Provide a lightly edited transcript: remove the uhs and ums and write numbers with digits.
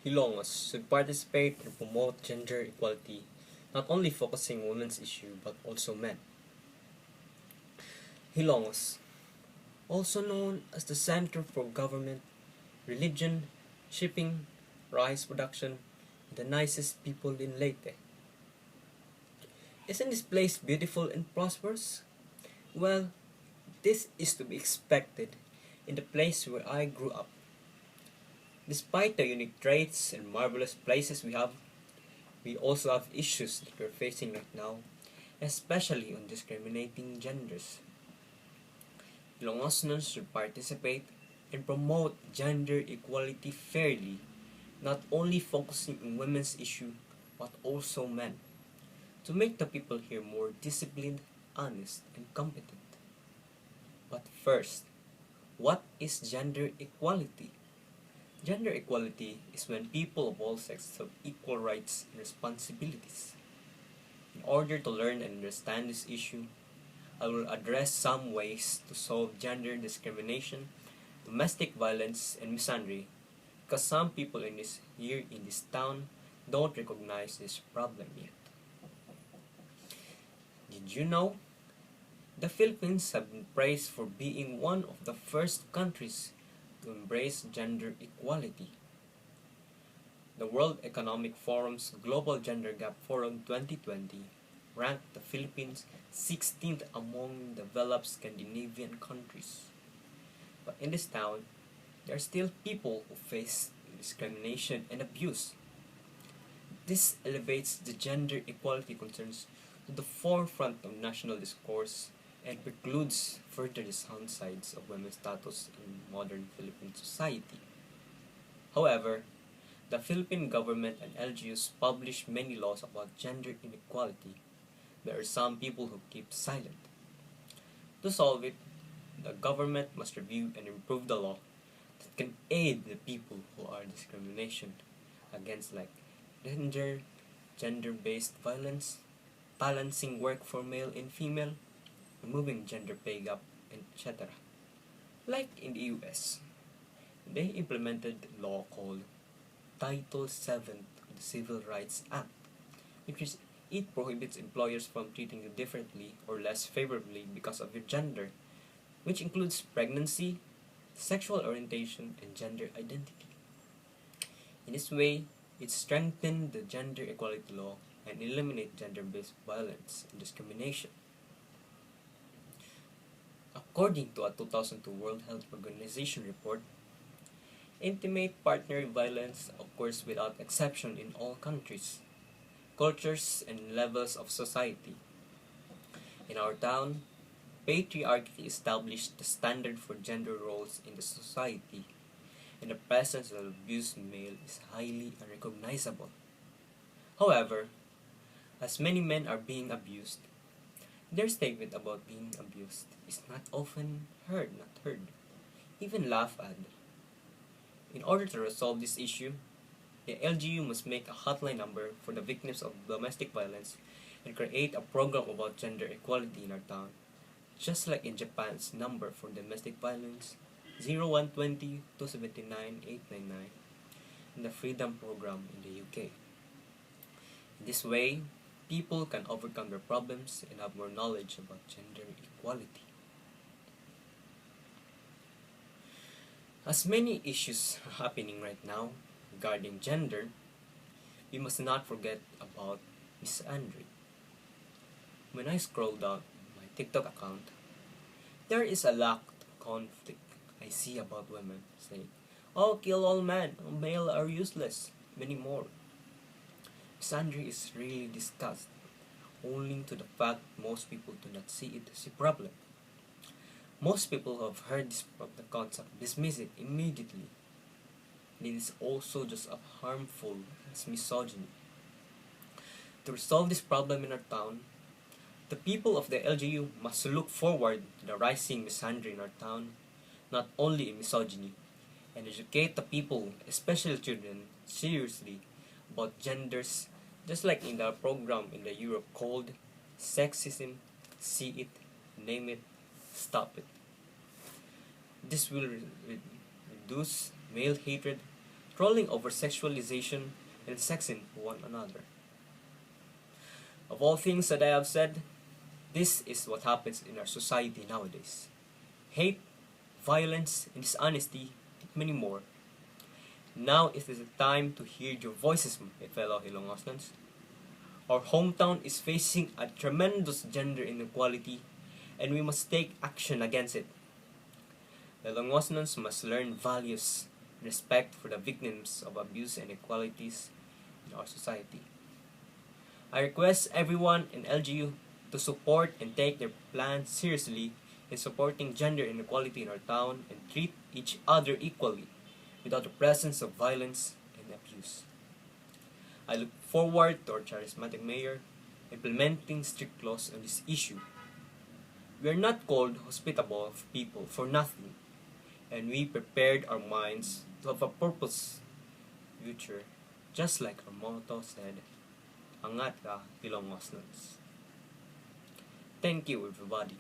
Hilongos should participate and promote gender equality, not only focusing on women's issue but also men. Hilongos, also known as the Center for Government, Religion, Shipping, Rice Production, and the nicest people in Leyte. Isn't this place beautiful and prosperous? Well, this is to be expected in the place where I grew up. Despite the unique traits and marvelous places we also have issues that we're facing right now, especially on discriminating genders. Ilongosnons should participate and promote gender equality fairly, not only focusing on women's issue but also men, to make the people here more disciplined, honest, and competent. But first, what is gender equality? Gender equality is when people of all sexes have equal rights and responsibilities. In order to learn and understand this issue, I will address some ways to solve gender discrimination, domestic violence, and misandry, because some people here in this town don't recognize this problem yet. Did you know? The Philippines have been praised for being one of the first countries to embrace gender equality. The World Economic Forum's Global Gender Gap Forum 2020 ranked the Philippines 16th among developed Scandinavian countries. But in this town, there are still people who face discrimination and abuse. This elevates the gender equality concerns to the forefront of national discourse and precludes further downsides of women's status in modern Philippine society. However, the Philippine government and LGUs publish many laws about gender inequality. There are some people who keep silent. To solve it, the government must review and improve the law that can aid the people who are discrimination against, like gender-based violence, balancing work for male and female, removing gender pay gap, etc. Like in the US, they implemented a law called Title VII of the Civil Rights Act, it prohibits employers from treating you differently or less favorably because of your gender, which includes pregnancy, sexual orientation, and gender identity. In this way, it strengthened the gender equality law and eliminated gender-based violence and discrimination. According to a 2002 World Health Organization report, intimate partner violence occurs without exception in all countries, cultures, and levels of society. In our town, patriarchy established the standard for gender roles in the society, and the presence of abused male is highly unrecognizable. However, as many men are being abused, their statement about being abused is not often not heard, even laughed at. In order to resolve this issue, the LGU must make a hotline number for the victims of domestic violence and create a program about gender equality in our town, just like in Japan's number for domestic violence 0120 279 899 and the Freedom Program in the UK. In this way, people can overcome their problems and have more knowledge about gender equality. As many issues are happening right now regarding gender, we must not forget about Miss Andre. When I scroll down my TikTok account, there is a lack of conflict I see about women saying, "Oh, kill all men, male are useless," many more. Miss Andre is really discussed, owing to the fact most people do not see it as a problem. Most people who have heard the concept dismiss it immediately. And it is also just as harmful as misogyny. To resolve this problem in our town, the people of the LGU must look forward to the rising misandry in our town, not only in misogyny, and educate the people, especially children, seriously about genders, just like in the program in the Europe called Sexism, See It, Name It, Stop It. This will reduce male hatred, controlling over sexualization and sexing one another. Of all things that I have said, this is what happens in our society nowadays. Hate, violence, and dishonesty, and many more. Now it is the time to hear your voices, my fellow Hilongosnans. Our hometown is facing a tremendous gender inequality, and we must take action against it. The Hilongosnans must learn values, respect for the victims of abuse and inequalities in our society. I request everyone in LGU to support and take their plans seriously in supporting gender inequality in our town and treat each other equally without the presence of violence and abuse. I look forward to our charismatic mayor implementing strict laws on this issue. We are not called hospitable people for nothing, and we prepared our minds to have a purpose future, just like our motto said, Angat ka, Hilongosnans. Thank you, everybody.